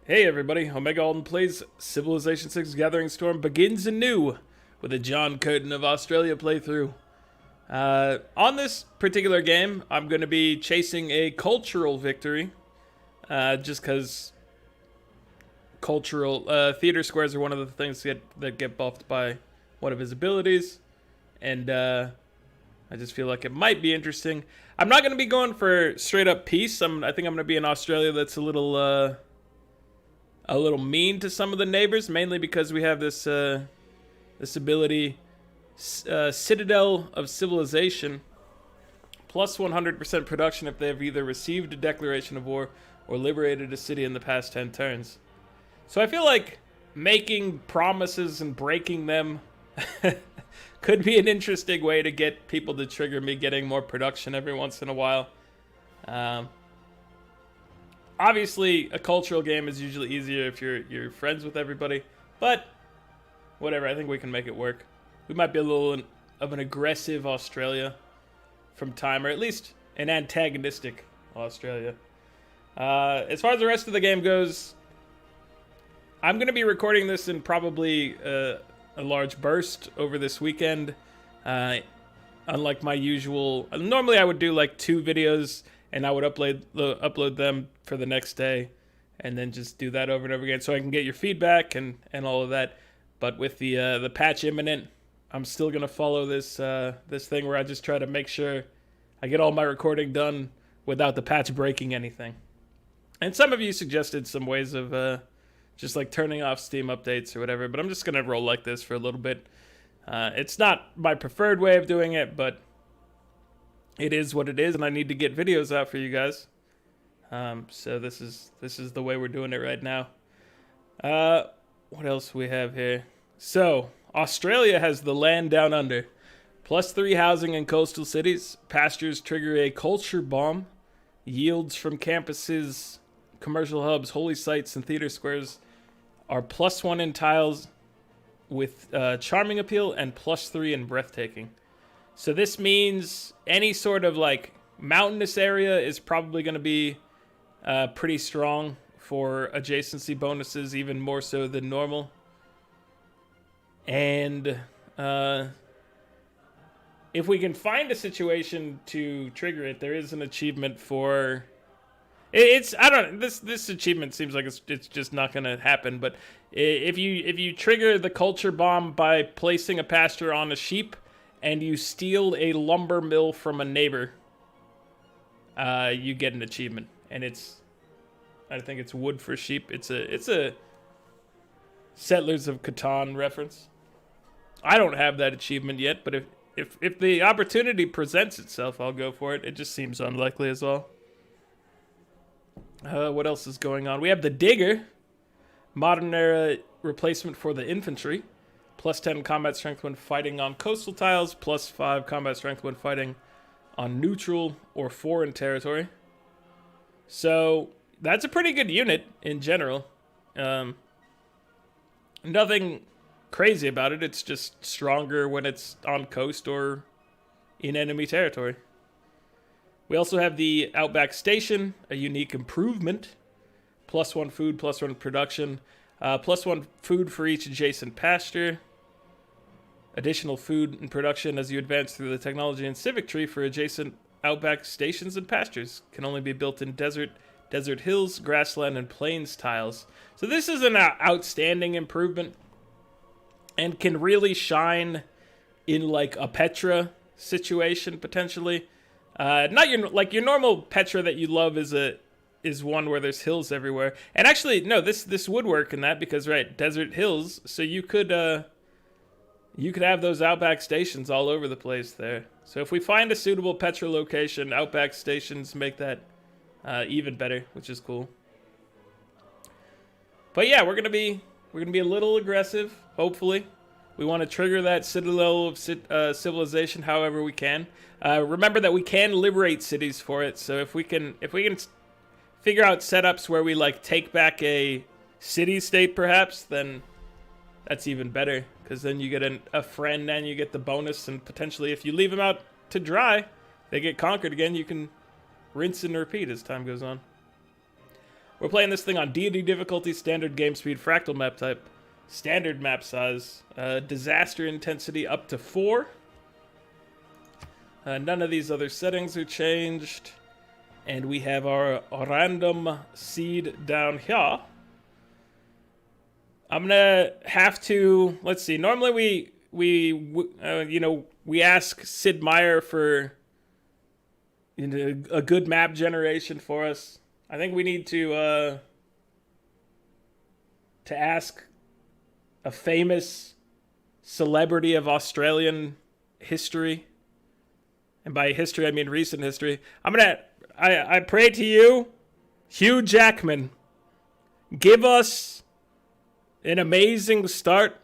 Hey everybody, Omega Alden plays Civilization 6 Gathering Storm begins anew with a John Curtin of Australia playthrough. On this particular game, I'm going to be chasing a cultural victory, just because cultural theater squares are one of the things that get buffed by one of his abilities, and I just feel like it might be interesting. I'm not going to be going for straight up peace. I think I'm going to be in Australia that's a little mean to some of the neighbors, mainly because we have this this ability, Citadel of Civilization, plus 100% production if they have either received a declaration of war or liberated a city in the past 10 turns. So I feel like making promises and breaking them could be an interesting way to get people to trigger me getting more production every once in a while. Obviously, a cultural game is usually easier if you're friends with everybody, but whatever, I think we can make it work. We might be a little of an aggressive Australia from time, or at least an antagonistic Australia. As far as the rest of the game goes, I'm going to be recording this in probably a large burst over this weekend. Unlike my usual, normally I would do like 2 videos and I would upload them for the next day, and then just do that over and over again, so I can get your feedback and all of that. But with the patch imminent, I'm still gonna follow this this thing where I just try to make sure I get all my recording done without the patch breaking anything. And some of you suggested some ways of just like turning off Steam updates or whatever, but I'm just gonna roll like this for a little bit. It's not my preferred way of doing it, but it is what it is, and I need to get videos out for you guys. So this is the way we're doing it right now. What else we have here? So Australia has the land down under, +3 housing in coastal cities. Pastures trigger a culture bomb. Yields from campuses, commercial hubs, holy sites, and theater squares are +1 in tiles with charming appeal and +3 in breathtaking. So this means any sort of like mountainous area is probably going to be pretty strong for adjacency bonuses, even more so than normal. And if we can find a situation to trigger it, there is an achievement for it's I don't this achievement seems like it's just not going to happen, but if you trigger the culture bomb by placing a pasture on a sheep and you steal a lumber mill from a neighbor, you get an achievement, and I think it's wood for sheep. It's a Settlers of Catan reference. I don't have that achievement yet, but if the opportunity presents itself, I'll go for it. It just seems unlikely as well. What else is going on? We have the Digger, modern era replacement for the infantry. +10 combat strength when fighting on coastal tiles, +5 combat strength when fighting on neutral or foreign territory. So that's a pretty good unit in general. Nothing crazy about it. It's just stronger when it's on coast or in enemy territory. We also have the Outback Station, a unique improvement. +1 food, +1 production, +1 food for each adjacent pasture. Additional food and production as you advance through the technology and civic tree for adjacent outback stations and pastures. Can only be built in desert hills, grassland, and plains tiles. So this is an outstanding improvement and can really shine in like a Petra situation potentially. Not your normal Petra that you love is one where there's hills everywhere. And actually, no, this would work in that because right, desert hills, so you could have those outback stations all over the place there. So if we find a suitable Petra location, outback stations make that even better, which is cool. But yeah, we're gonna be a little aggressive. Hopefully, we want to trigger that Citadel of Civilization however we can. Remember that we can liberate cities for it. So if we can figure out setups where we like take back a city state, perhaps, then that's even better, because then you get a friend and you get the bonus, and potentially if you leave them out to dry, they get conquered again. You can rinse and repeat as time goes on. We're playing this thing on Deity difficulty, standard game speed, fractal map type, standard map size, disaster intensity up to 4. None of these other settings are changed. And we have our random seed down here. I'm gonna have to, let's see, normally we ask Sid Meier for a good map generation for us. I think we need to ask a famous celebrity of Australian history. And by history, I mean recent history. I pray to you, Hugh Jackman, give us an amazing start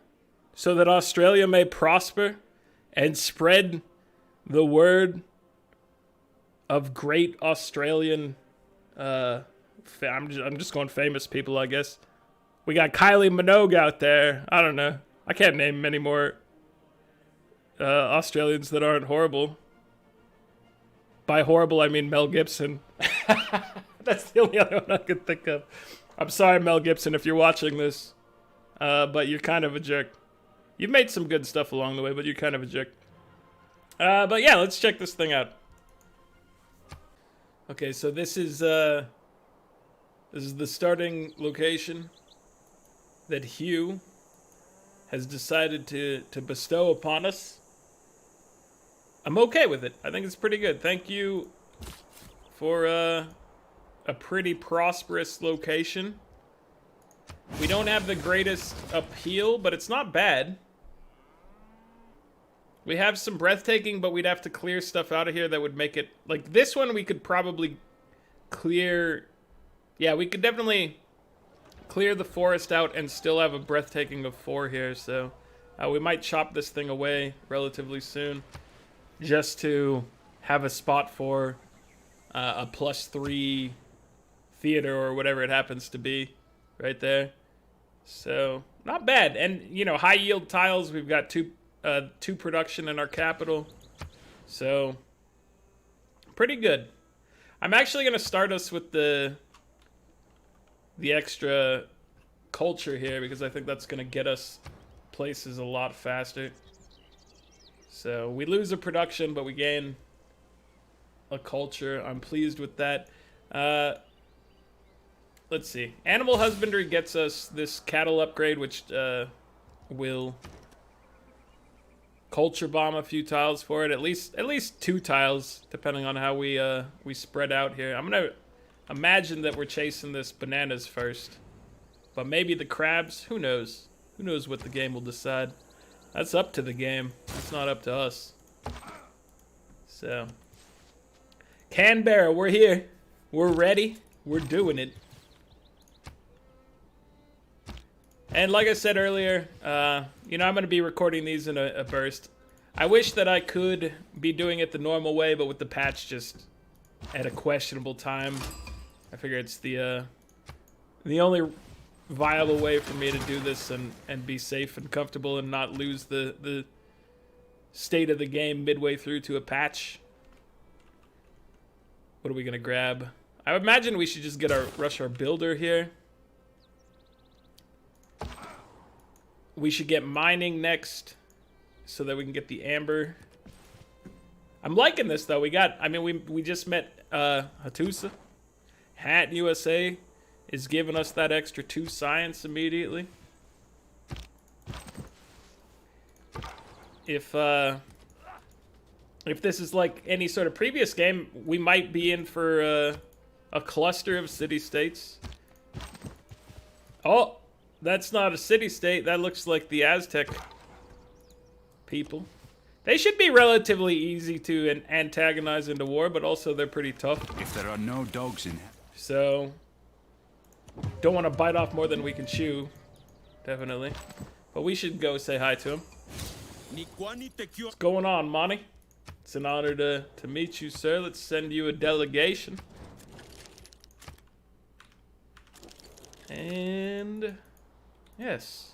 so that Australia may prosper and spread the word of great Australian, I'm just going famous people, I guess. We got Kylie Minogue out there. I don't know. I can't name many more Australians that aren't horrible. By horrible, I mean Mel Gibson. That's the only other one I could think of. I'm sorry, Mel Gibson, if you're watching this. But you're kind of a jerk. You've made some good stuff along the way, but you're kind of a jerk. But yeah, let's check this thing out. Okay, so this is the starting location that Hugh has decided to bestow upon us. I'm okay with it. I think it's pretty good. Thank you for a pretty prosperous location. We don't have the greatest appeal, but it's not bad. We have some breathtaking, but we'd have to clear stuff out of here that would make it... Like, this one we could probably clear... Yeah, we could definitely clear the forest out and still have a breathtaking of 4 here, so... we might chop this thing away relatively soon. Just to have a spot for a +3 theater or whatever it happens to be right there. So, not bad. And, you know, high yield tiles. We've got two production in our capital. So, pretty good. I'm actually going to start us with the extra culture here because I think that's going to get us places a lot faster. So, we lose a production, but we gain a culture. I'm pleased with that. Let's see. Animal husbandry gets us this cattle upgrade, which will culture bomb a few tiles for it. At least 2 tiles, depending on how we spread out here. I'm gonna imagine that we're chasing this bananas first, but maybe the crabs. Who knows? Who knows what the game will decide? That's up to the game. It's not up to us. So, Canberra, we're here. We're ready. We're doing it. And like I said earlier, you know, I'm going to be recording these in a burst. I wish that I could be doing it the normal way, but with the patch just at a questionable time, I figure it's the only viable way for me to do this and be safe and comfortable and not lose the state of the game midway through to a patch. What are we going to grab? I would imagine we should just rush our builder here. We should get mining next so that we can get the amber. I'm liking this though. We just met Hatusa. Hat USA is giving us that extra 2 science immediately. If this is like any sort of previous game, we might be in for a cluster of city-states. Oh, that's not a city-state. That looks like the Aztec people. They should be relatively easy to antagonize into war, but also they're pretty tough. If there are no dogs in... So, don't want to bite off more than we can chew. Definitely. But we should go say hi to him. What's going on, Monty? It's an honor to meet you, sir. Let's send you a delegation. And... yes.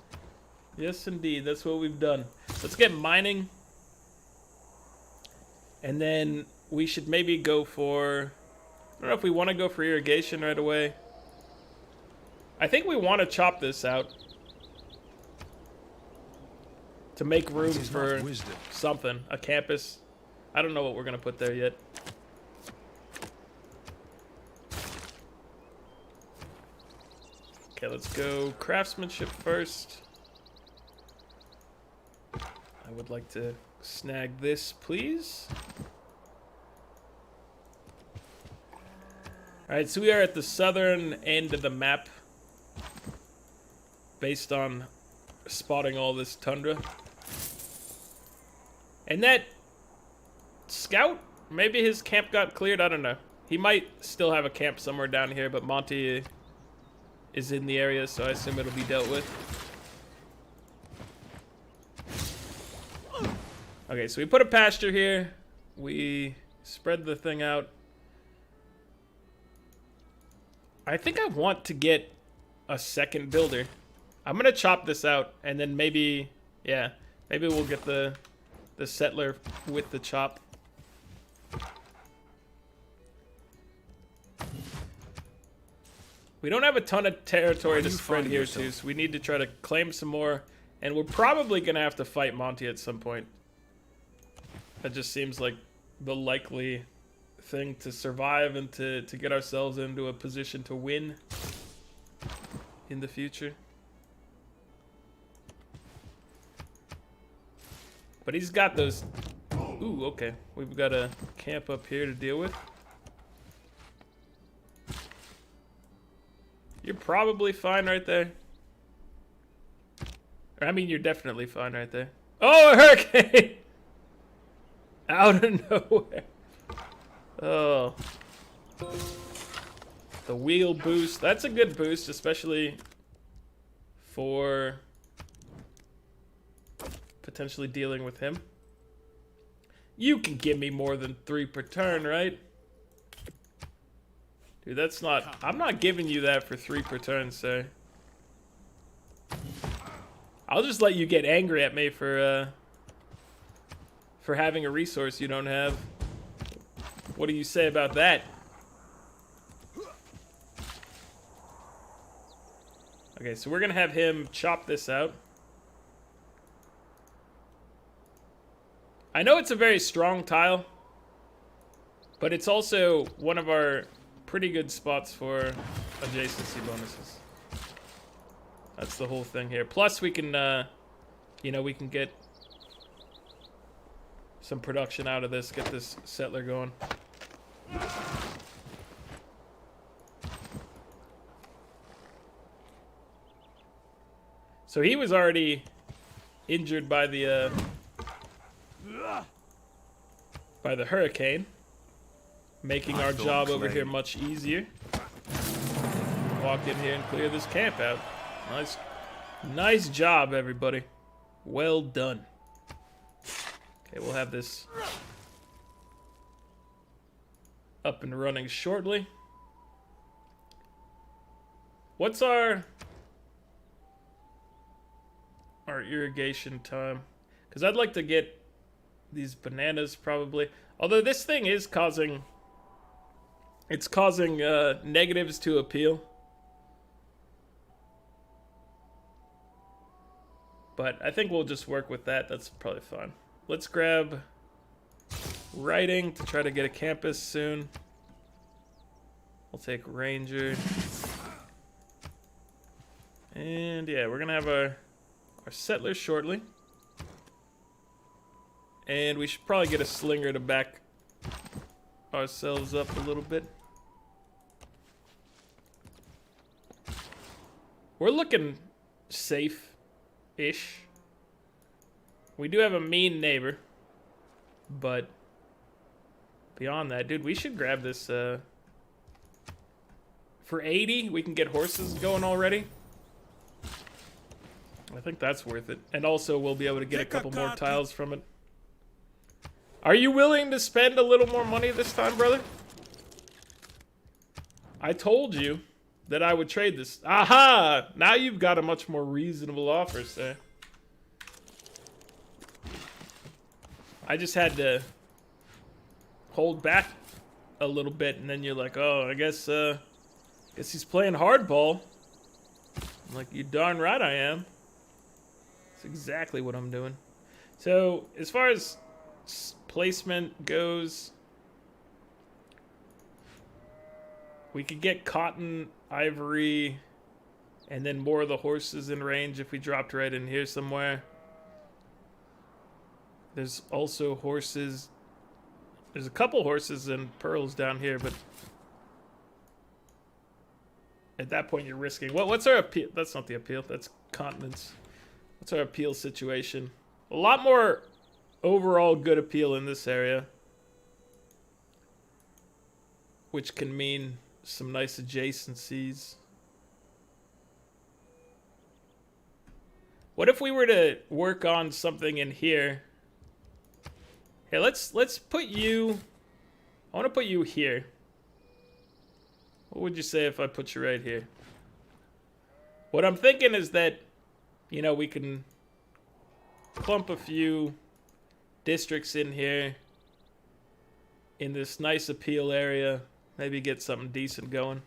Yes, indeed. That's what we've done. Let's get mining. And then we should maybe go for... I don't know if we want to go for irrigation right away. I think we want to chop this out to make room for something. A campus. I don't know what we're going to put there yet. Okay, let's go craftsmanship first. I would like to snag this, please. Alright, so we are at the southern end of the map. Based on spotting all this tundra. And that scout, maybe his camp got cleared, I don't know. He might still have a camp somewhere down here, but Monty is in the area, so I assume it'll be dealt with. Okay, so we put a pasture here. We spread the thing out. I think I want to get a second builder. I'm gonna chop this out, and then maybe, yeah, maybe we'll get the settler with the chop. We don't have a ton of territory to spread here too, so we need to try to claim some more, and we're probably gonna have to fight Monty at some point. That just seems like the likely thing to survive and to get ourselves into a position to win in the future. But he's got those... Ooh, okay. We've got a camp up here to deal with. You're probably fine right there. I mean, you're definitely fine right there. Oh, a hurricane! Out of nowhere. Oh. The wheel boost. That's a good boost, especially for potentially dealing with him. You can give me more than 3 per turn, right? Dude, that's not... I'm not giving you that for 3 per turn, sir. I'll just let you get angry at me for having a resource you don't have. What do you say about that? Okay, so we're gonna have him chop this out. I know it's a very strong tile, but it's also one of our pretty good spots for adjacency bonuses. That's the whole thing here. Plus we can, you know, we can get some production out of this, get this settler going. So he was already injured by the hurricane, making our job over here much easier. Walk in here and clear this camp out. Nice job, everybody. Well done. Okay, we'll have this up and running shortly. What's our irrigation time? Because I'd like to get these bananas probably. Although this thing is causing... It's causing negatives to appeal. But I think we'll just work with that. That's probably fine. Let's grab writing to try to get a campus soon. We'll take ranger. And yeah, we're gonna have our settlers shortly. And we should probably get a slinger to back ourselves up a little bit. We're looking safe-ish. We do have a mean neighbor, but beyond that, dude, we should grab this for 80. We can get horses going already. I think that's worth it. And also we'll be able to get a couple more tiles from it. Are you willing to spend a little more money this time, brother? I told you that I would trade this. Aha! Now you've got a much more reasonable offer, sir. I just had to hold back a little bit, and then you're like, oh, I guess he's playing hardball. Like, you darn right I am. That's exactly what I'm doing. So, as far as placement goes, we could get cotton, ivory, and then more of the horses in range if we dropped right in here somewhere. There's also horses. There's a couple horses and pearls down here, but at that point you're risking. What's our appeal? That's not the appeal. That's continence. What's our appeal situation? A lot more overall good appeal in this area, which can mean some nice adjacencies. What if we were to work on something in here? Hey, let's put you. I want to put you here. What would you say if I put you right here? What I'm thinking is that, you know, we can clump a few districts in here in this nice appeal area. Maybe get something decent going.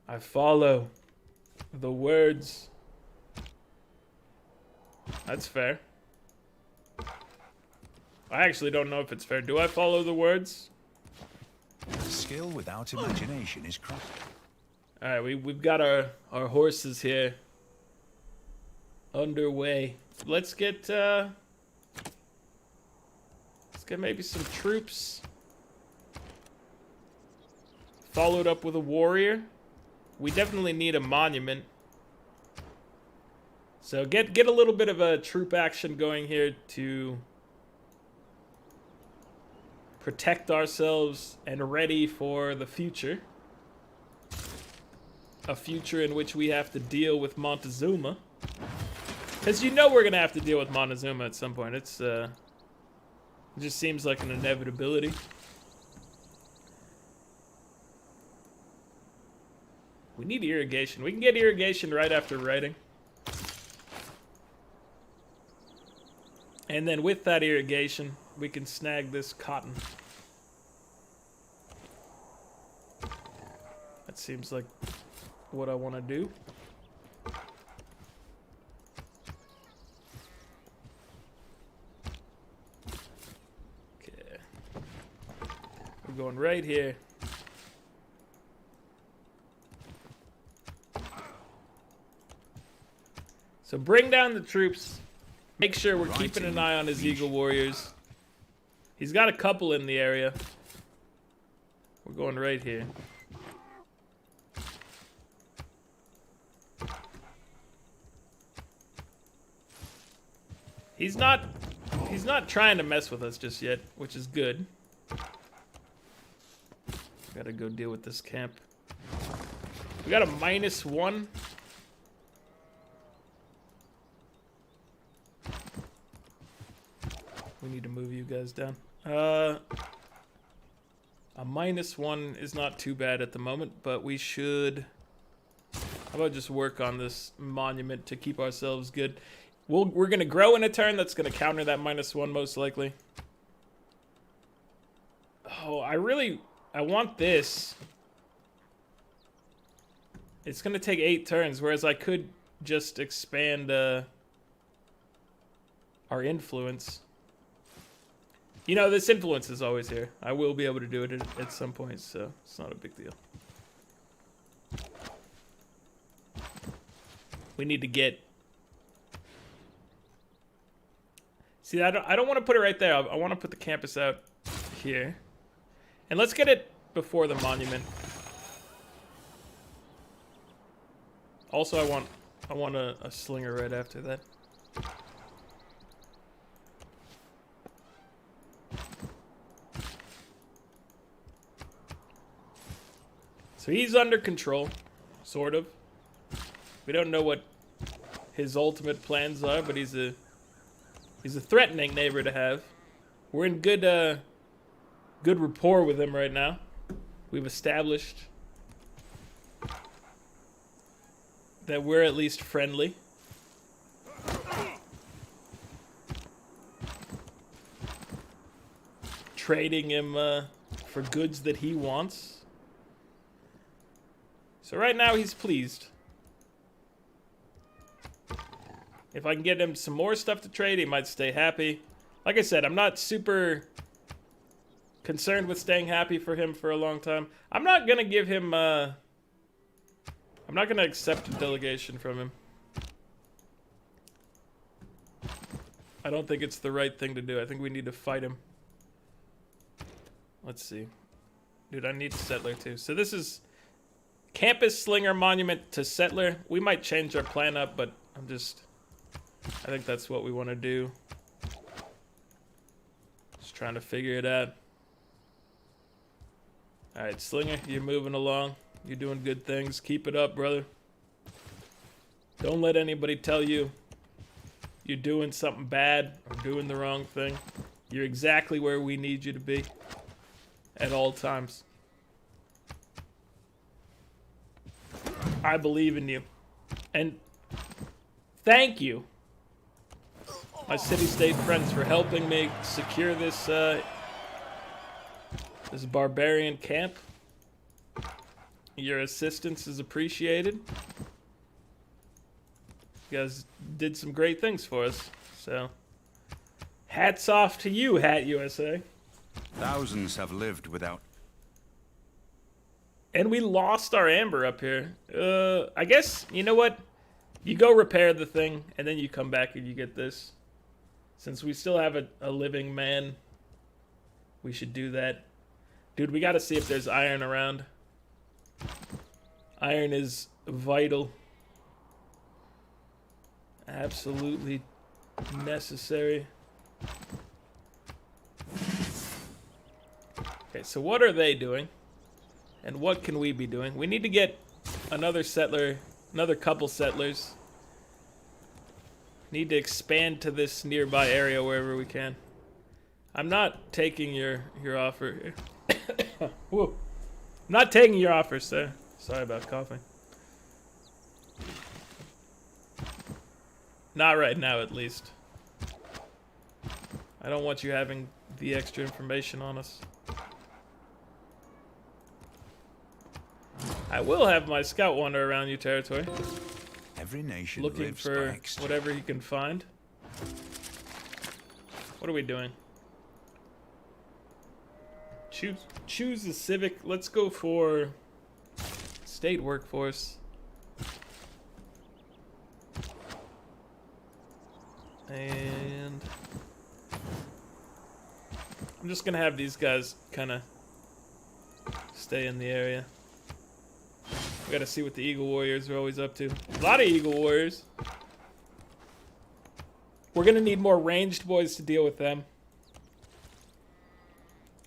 I follow the words. That's fair. I actually don't know if it's fair. Do I follow the words? Skill without imagination is crap. All right, we've got our horses here underway. Let's get maybe some troops followed up with a warrior. We definitely need a monument. So get a little bit of a troop action going here to protect ourselves and ready for the future. A future in which we have to deal with Montezuma. Because you know we're going to have to deal with Montezuma at some point. It just seems like an inevitability. We need irrigation. We can get irrigation right after writing. And then with that irrigation, we can snag this cotton. That seems like what I want to do. Okay. We're going right here. So bring down the troops. Make sure we're keeping an eye on his Eagle Warriors. He's got a couple in the area. We're going right here. He's not trying to mess with us just yet, which is good. Gotta go deal with this camp. We got a -1. We need to move you guys down. A -1 is not too bad at the moment, but we should... How about just work on this monument to keep ourselves good? We're going to grow in a turn that's going to counter that -1 most likely. Oh, I want this. It's going to take 8 turns, whereas I could just expand our influence. You know, this influence is always here. I will be able to do it at some point, so it's not a big deal. We need to get... See, I don't want to put it right there. I want to put the campus out here. And let's get it before the monument. Also, I want a slinger right after that. So he's under control, sort of. We don't know what his ultimate plans are, but he's a threatening neighbor to have. We're in good rapport with him right now. We've established that we're at least friendly. Trading him for goods that he wants. So right now he's pleased. If I can get him some more stuff to trade, he might stay happy. Like I said, I'm not super concerned with staying happy for him for a long time. I'm not gonna give him, I'm not gonna accept a delegation from him. I don't think it's the right thing to do. I think we need to fight him. Let's see. Dude, I need settler too. So this is Campus Slinger Monument to Settler. We might change our plan up, but I think that's what we want to do. Just trying to figure it out. Alright, Slinger, you're moving along. You're doing good things. Keep it up, brother. Don't let anybody tell you you're doing something bad or doing the wrong thing. You're exactly where we need you to be at all times. I believe in you. And thank you, my city-state friends, for helping me secure this this barbarian camp. Your assistance is appreciated. You guys did some great things for us. So, hats off to you, Hat USA. Thousands have lived without. And we lost our amber up here. I guess, you know what? You go repair the thing, and then you come back and you get this. Since we still have a living man, we should do that. Dude, we gotta see if there's iron around. Iron is vital. Absolutely necessary. Okay, so what are they doing? And what can we be doing? We need to get another settler, another couple settlers. Need to expand to this nearby area wherever we can. I'm not taking your offer. Whoa. I'm not taking your offer, sir. Sorry about coughing. Not right now, at least. I don't want you having the extra information on us. I will have my scout wander around your territory. Every nation looking lives for by exchange. whatever he can find. What are we doing? Choose the civic. Let's go for state workforce. And I'm just gonna have these guys kind of stay in the area. We gotta see what the Eagle Warriors are always up to. A lot of Eagle Warriors. We're gonna need more ranged boys to deal with them.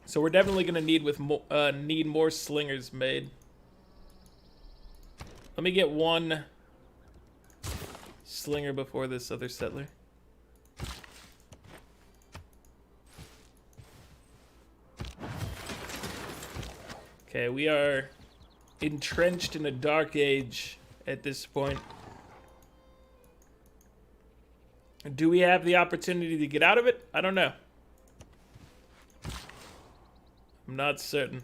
So we're definitely gonna need more slingers made. Let me get one slinger before this other settler. Okay, we are entrenched in a dark age at this point. Do we have the opportunity to get out of it? I don't know. I'm not certain.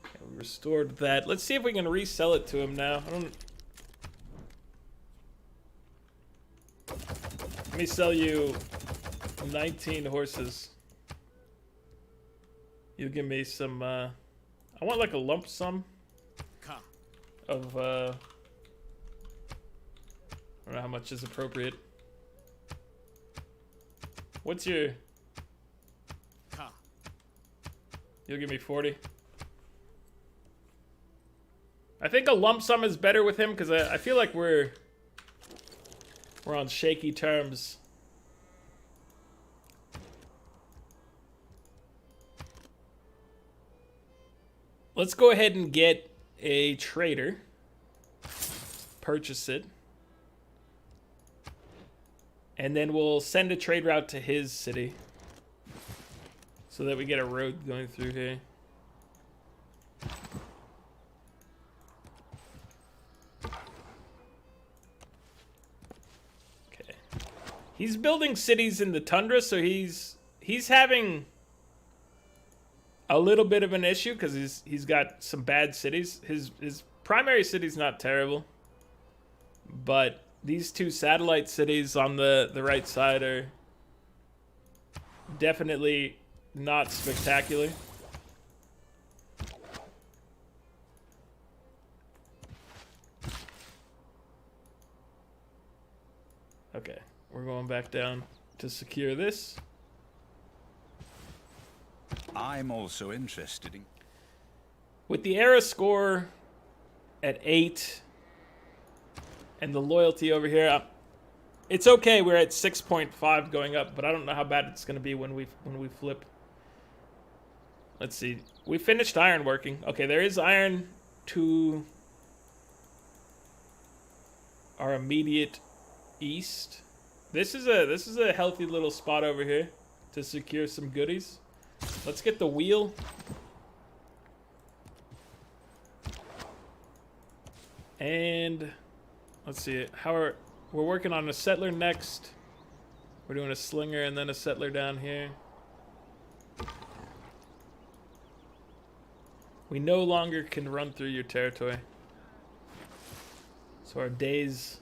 Okay, we restored that. Let's see if we can resell it to him now. Let me sell you 19 horses. You give me some, I want like a lump sum of, I don't know how much is appropriate. What's your, you'll give me 40. I think a lump sum is better with him because I feel like we're on shaky terms. Let's go ahead and get a trader. Purchase it. And then we'll send a trade route to his city. So that we get a road going through here. Okay. He's building cities in the tundra, so he's having a little bit of an issue because he's got some bad cities. His primary city's not terrible, but these two satellite cities on the right side are definitely not spectacular. Okay, we're going back down to secure this. I'm also interested in... With the era score at 8 and the loyalty over here, it's okay. We're at 6.5 going up, but I don't know how bad it's going to be when we flip. Let's see. We finished iron working. Okay, there is iron to our immediate east. This is a healthy little spot over here to secure some goodies. Let's get the wheel. And let's see we're working on a settler next. We're doing a slinger and then a settler down here. We no longer can run through your territory. So our days...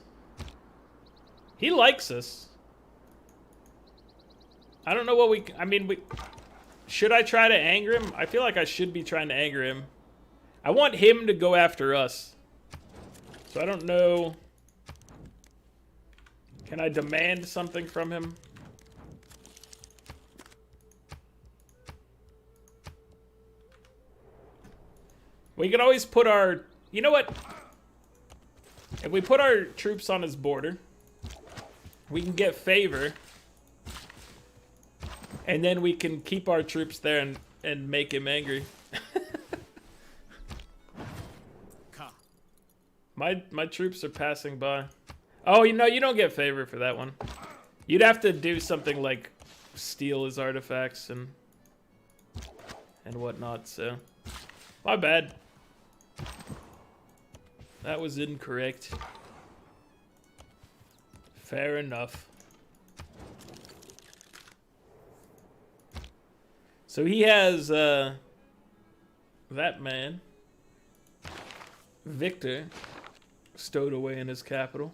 He likes us. I don't know what we... I mean, should I try to anger him? I feel like I should be trying to anger him. I want him to go after us. So I don't know... Can I demand something from him? We can always put our... You know what? If we put our troops on his border, we can get favor. And then we can keep our troops there and make him angry. My troops are passing by. Oh, you know, you don't get favor for that one. You'd have to do something like steal his artifacts and whatnot, so... My bad. That was incorrect. Fair enough. So he has, that man, Victor, stowed away in his capital.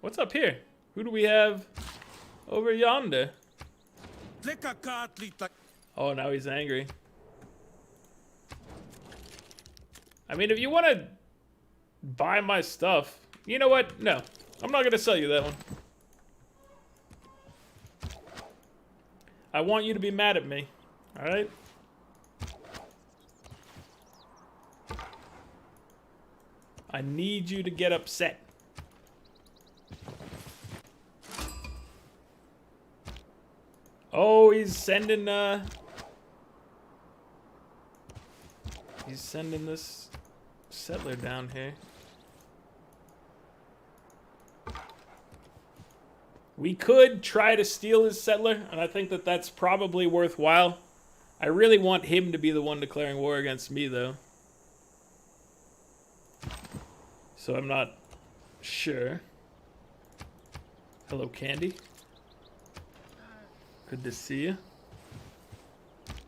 What's up here? Who do we have over yonder? Oh, now he's angry. I mean, if you want to buy my stuff, you know what? No, I'm not going to sell you that one. I want you to be mad at me, all right? I need you to get upset. Oh, he's sending this settler down here. We could try to steal his settler, and I think that that's probably worthwhile. I really want him to be the one declaring war against me, though. So I'm not sure. Hello, Candy. Good to see you.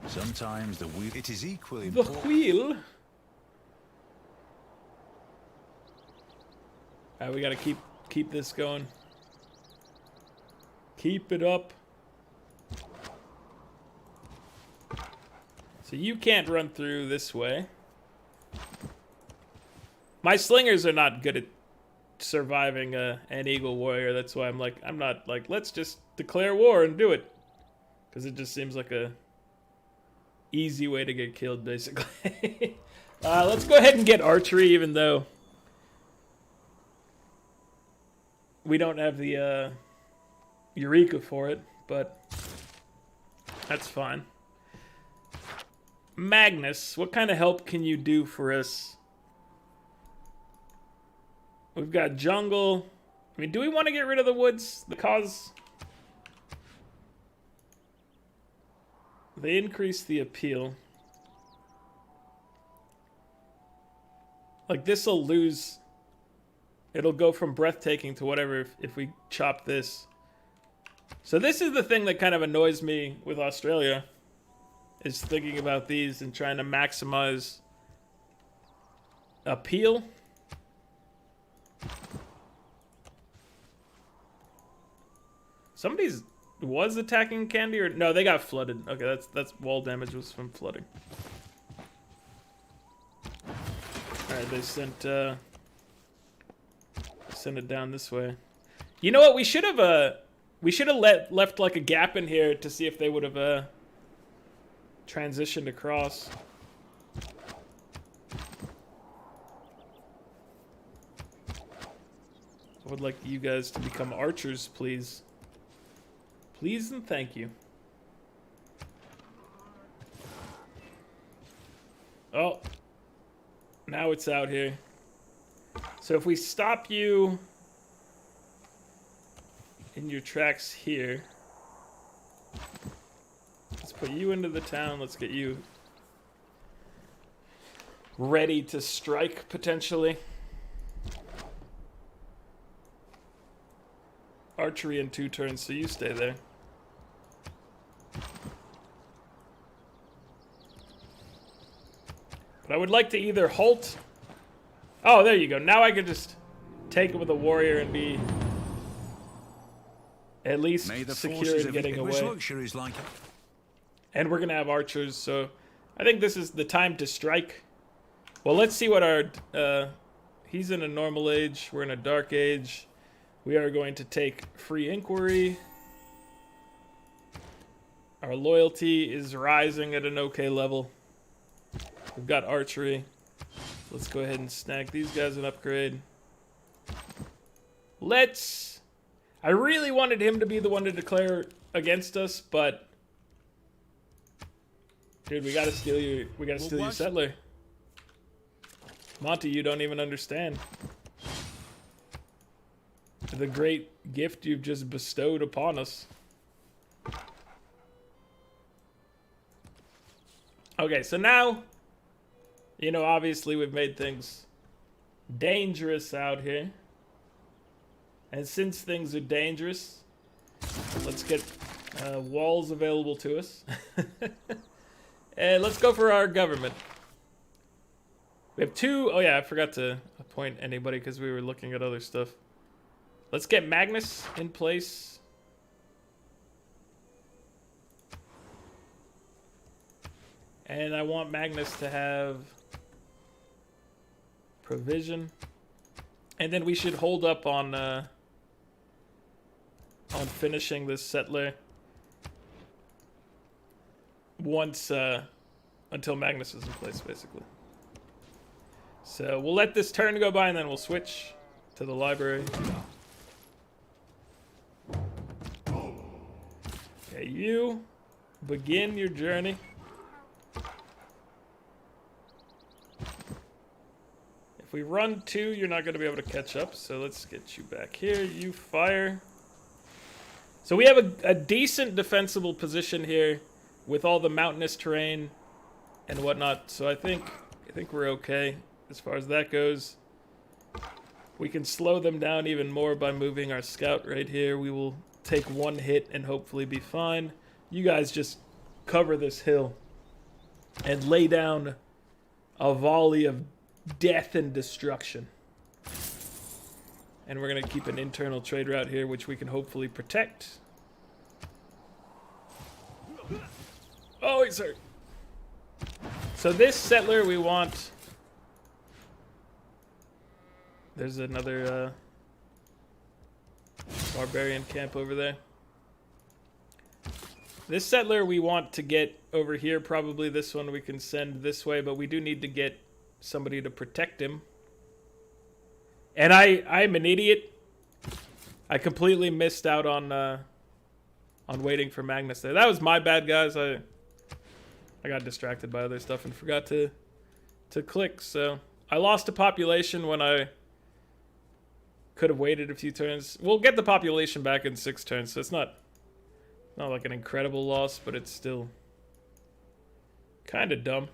Sometimes the wheel... It is equally the important... wheel? Alright, we gotta keep this going. Keep it up. So you can't run through this way. My slingers are not good at surviving an eagle warrior. That's why I'm not like, let's just declare war and do it. Because it just seems like a easy way to get killed, basically. Let's go ahead and get archery, even though we don't have the Eureka for it, but that's fine. Magnus, what kind of help can you do for us? We've got jungle. I mean, do we want to get rid of the woods? Because they increase the appeal. Like, this will lose. It'll go from breathtaking to whatever if we chop this. So this is the thing that kind of annoys me with Australia, is thinking about these and trying to maximize appeal. Somebody's was attacking Candy, or no? They got flooded. Okay, that's wall damage was from flooding. All right, they sent it down this way. You know what? We should have left like a gap in here to see if they would have transitioned across. I would like you guys to become archers, please. Please and thank you. Oh. Now it's out here. So if we stop you in your tracks here. Let's put you into the town. Let's get you ready to strike, potentially. Archery in 2 turns, so you stay there. But I would like to either halt... Oh, there you go. Now I could just take it with a warrior and be at least secure in getting away. And we're going to have archers, so I think this is the time to strike. Well, let's see what our... he's in a normal age. We're in a dark age. We are going to take free inquiry. Our loyalty is rising at an okay level. We've got archery. Let's go ahead and snag these guys an upgrade. Let's... I really wanted him to be the one to declare against us, but... Dude, we gotta steal your... We gotta steal your settler. Monty, you don't even understand the great gift you've just bestowed upon us. Okay, so now, you know, obviously we've made things dangerous out here. And since things are dangerous, let's get walls available to us. And let's go for our government. We have 2... Oh yeah, I forgot to appoint anybody because we were looking at other stuff. Let's get Magnus in place. And I want Magnus to have provision. And then we should hold up on finishing this settler once until Magnus is in place, basically. So we'll let this turn go by and then we'll switch to the library. Okay, you begin your journey. If we run 2, you're not going to be able to catch up, so let's get you back here. You fire. So we have a decent defensible position here with all the mountainous terrain and whatnot, so I think we're okay as far as that goes. We can slow them down even more by moving our scout right here. We will take 1 hit and hopefully be fine. You guys just cover this hill and lay down a volley of death and destruction. And we're going to keep an internal trade route here, which we can hopefully protect. Oh, he's hurt. So this settler we want... There's another barbarian camp over there. This settler we want to get over here. Probably this one we can send this way, but we do need to get somebody to protect him. And I'm an idiot. I completely missed out on waiting for Magnus there. That was my bad, guys. I got distracted by other stuff and forgot to click. So I lost a population when I could have waited a few turns. We'll get the population back in 6 turns, so it's not like an incredible loss, but it's still kind of dumb.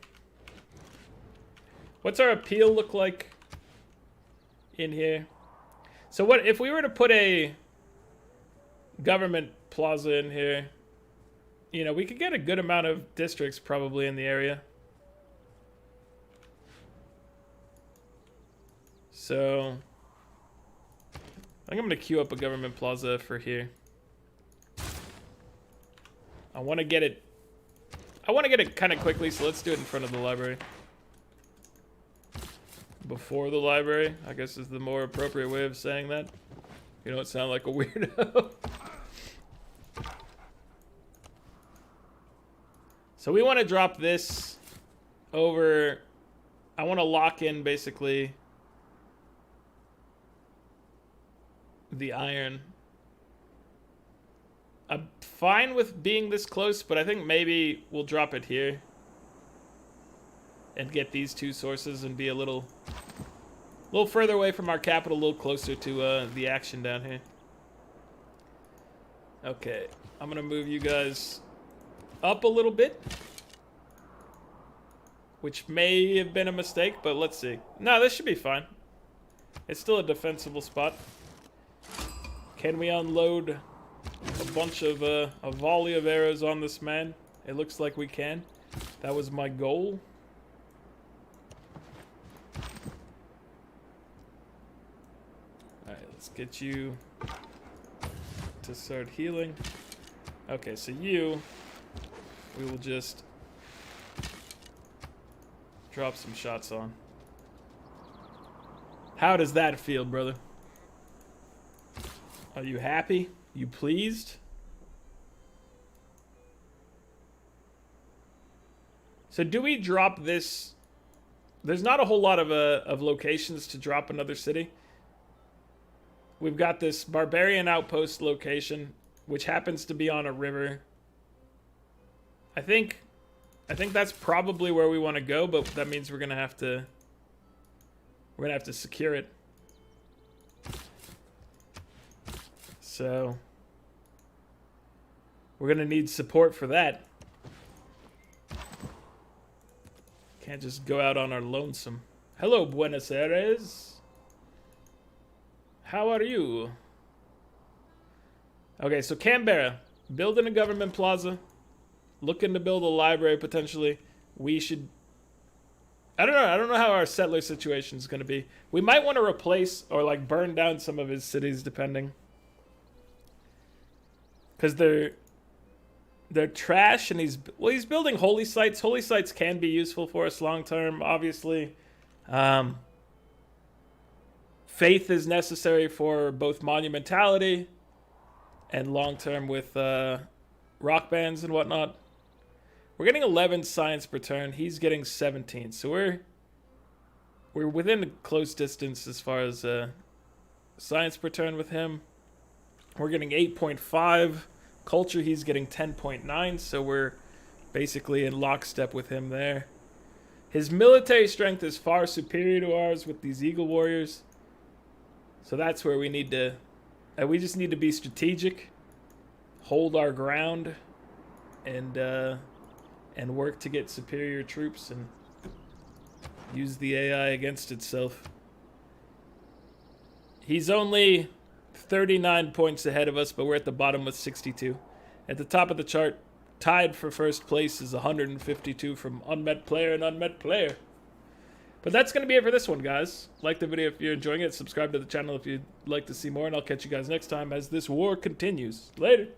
What's our appeal look like in here? So what if we were to put a government plaza in here. You know, we could get a good amount of districts probably in the area. So I think I'm gonna queue up a government plaza for here. I want to get it kind of quickly, so let's do it in front of the library. Before the library, I guess, is the more appropriate way of saying that. You don't sound like a weirdo. So we want to drop this over. I want to lock in basically the iron. I'm fine with being this close, but I think maybe we'll drop it here and get these two sources and be a little further away from our capital, a little closer to the action down here. Okay, I'm gonna move you guys up a little bit, which may have been a mistake, but let's see. No, this should be fine. It's still a defensible spot. Can we unload a bunch of a volley of arrows on this man? It looks like we can. That was my goal. Alright, let's get you to start healing. Okay, so you, we will just drop some shots on. How does that feel, brother? Are you happy? You pleased? So do we drop this? There's not a whole lot of locations to drop another city. We've got this barbarian outpost location, which happens to be on a river. I think that's probably where we want to go, but that means we're gonna have to secure it. So we're gonna need support for that. Can't just go out on our lonesome. Hello, Buenos Aires. How are you? Okay, so Canberra, building a government plaza, looking to build a library potentially. We should. I don't know how our settler situation is gonna be. We might want to replace or like burn down some of his cities, depending. Because they're trash, and he's building holy sites. Holy sites can be useful for us long term, obviously. Faith is necessary for both monumentality and long term with rock bands and whatnot. We're getting 11 science per turn. He's getting 17, so we're within a close distance as far as science per turn with him. We're getting 8.5 culture. He's getting 10.9, so we're basically in lockstep with him there. His military strength is far superior to ours with these Eagle Warriors, so that's where we need to. We just need to be strategic, hold our ground, and work to get superior troops and use the AI against itself. He's only 39 points ahead of us, but we're at the bottom with 62. At the top of the chart, tied for first place, is 152 from unmet player and unmet player. But that's going to be it for this one, guys. Like the video if you're enjoying it. Subscribe to the channel if you'd like to see more, and I'll catch you guys next time as this war continues. Later.